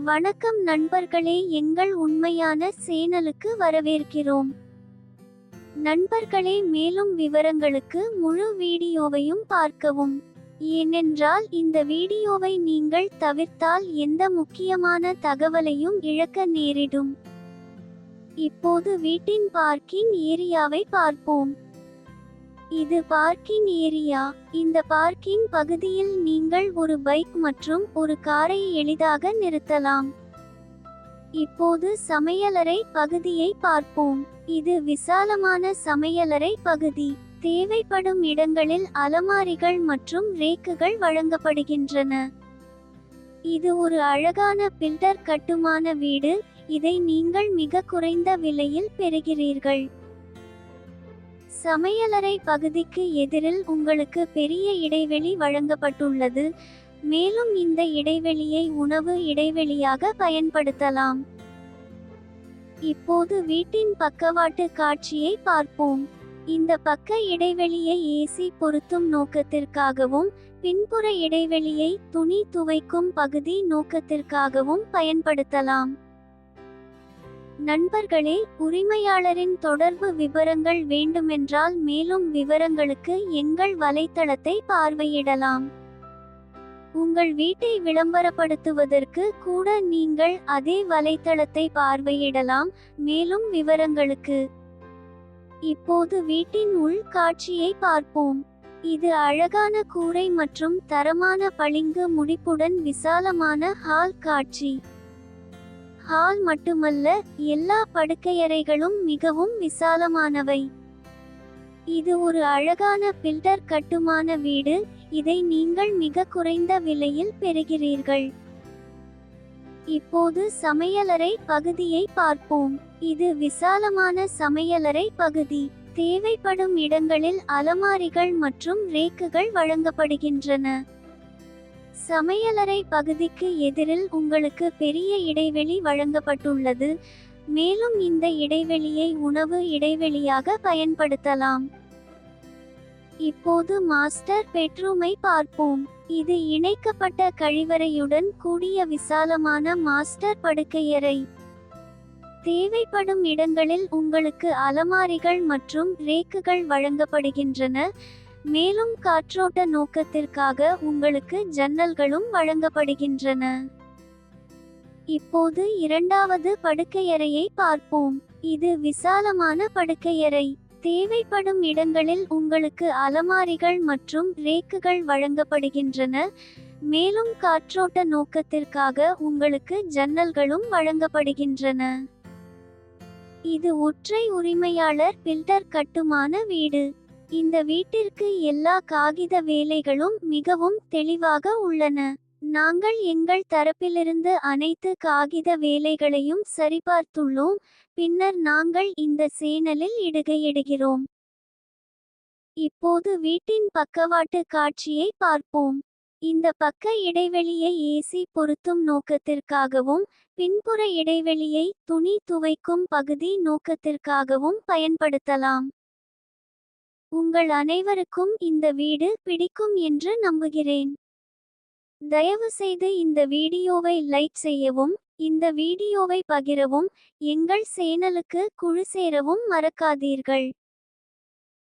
வணக்கம் நண்பர்களே, எங்கள் உண்மையான சேனலுக்கு வரவேற்கிறோம். நண்பர்களே, மேலும் விவரங்களுக்கு முழு வீடியோவையும் பார்க்கவும். ஏனென்றால் இந்த வீடியோவை நீங்கள் தவிர்த்தால் எந்த முக்கியமான தகவலையும் இழக்க நேரிடும். இப்போது வீட்டின் பார்க்கிங் ஏரியாவை பார்ப்போம். இது பார்க்கிங் ஏரியா. இந்த பார்க்கிங் பகுதியில் நீங்கள் ஒரு பைக் மற்றும் ஒரு காரை எளிதாக நிறுத்தலாம். இப்போது சமையலறை பகுதியை பார்ப்போம். இது விசாலமான சமையலறை பகுதி. தேவைப்படும் இடங்களில் அலமாரிகள் மற்றும் ரேக்குகள் வழங்கப்படுகின்றன. இது ஒரு அழகான பில்டர் கட்டுமான வீடு. இதை நீங்கள் மிக குறைந்த விலையில் பெறுகிறீர்கள். சமையலறை பகுதிக்கு எதிரில் உங்களுக்கு பெரிய இடைவெளி வழங்கப்பட்டுள்ளது. மேலும் இந்த இடைவெளியை உணவு இடைவெளியாக பயன்படுத்தலாம். இப்போது வீட்டின் பக்கவாட்டு காட்சியை பார்ப்போம். இந்த பக்க இடைவெளியை ஏசி பொருத்தும் நோக்கத்திற்காகவும் பின்புற இடைவெளியை துணி துவைக்கும் பகுதி நோக்கத்திற்காகவும் பயன்படுத்தலாம். நண்பர்களே, உரிமையாளரின் தொடர்பு விவரங்கள் வேண்டுமென்றால் மேலும் விவரங்களுக்கு எங்கள் வலைத்தளத்தை பார்வையிடலாம். உங்கள் வீட்டை விளம்பரப்படுத்துவதற்கு கூட நீங்கள் அதே வலைத்தளத்தை பார்வையிடலாம். மேலும் விவரங்களுக்கு இப்போது வீட்டின் உள் காட்சியை பார்ப்போம். இது அழகான கூரை மற்றும் தரமான பளிங்கு முடிப்புடன் விசாலமான ஹால் காட்சி. ஹால் மட்டுமல்ல, எல்லா படுக்கையறைகளும் மிகவும் விசாலமானவை. இது ஒரு அழகான பில்டர் கட்டுமான வீடு. இதை நீங்கள் மிக குறைந்த விலையில் பெறுகிறீர்கள். இப்போது சமையலறை பகுதியை பார்ப்போம். இது விசாலமான சமையலறை பகுதி. தேவைப்படும் இடங்களில் அலமாரிகள் மற்றும் ரேக்குகள் வழங்கப்படுகின்றன. சமையலறை பகுதிக்கு எதிரில் உங்களுக்கு பெரிய இடைவெளி வழங்கப்பட்டுள்ளது. மேலும் இந்த இடைவெளியை உணவு இடைவெளியாக பயன்படுத்தலாம். இப்போது மாஸ்டர் பெட்ரூமை பார்ப்போம். இது இணைக்கப்பட்ட கழிவறையுடன் கூடிய விசாலமான மாஸ்டர் படுக்கையறை. தேவைப்படும் இடங்களில் உங்களுக்கு அலமாரிகள் மற்றும் ரேக்குகள் வழங்கப்படுகின்றன. மேலும் காற்றோட்ட நோக்கத்திற்காக உங்களுக்கு ஜன்னல்களும் வழங்கப்படுகின்றன. இப்போது இரண்டாவது படுக்கையறையை பார்ப்போம். இது விசாலமான படுக்கையறை. தேவைப்படும் இடங்களில் உங்களுக்கு அலமாரிகள் மற்றும் ரேக்குகள் வழங்கப்படுகின்றன. மேலும் காற்றோட்ட நோக்கத்திற்காக உங்களுக்கு ஜன்னல்களும் வழங்கப்படுகின்றன. இது ஒற்றை உரிமையாளர் பில்டர் கட்டுமான வீடு. இந்த வீட்டிற்கு எல்லா காகித வேலைகளும் மிகவும் தெளிவாக உள்ளன. நாங்கள் எங்கள் தரப்பிலிருந்து அனைத்து காகித வேலைகளையும் சரிபார்த்துள்ளோம். பின்னர் நாங்கள் இந்த சேனலில் இடுகிறோம். இப்போது வீட்டின் பக்கவாட்டு காட்சியை பார்ப்போம். இந்த பக்க இடைவெளியை ஏசி பொருத்தும் நோக்கத்திற்காகவும் பின்புற இடைவெளியை துணி துவைக்கும் பகுதி நோக்கத்திற்காகவும் பயன்படுத்தலாம். உங்கள் அனைவருக்கும் இந்த வீடு பிடிக்கும் என்று நம்புகிறேன். தயவுசெய்து இந்த வீடியோவை லைக் செய்யவும், இந்த வீடியோவை பகிரவும், எங்கள் சேனலுக்கு குழு சேரவும் மறக்காதீர்கள்.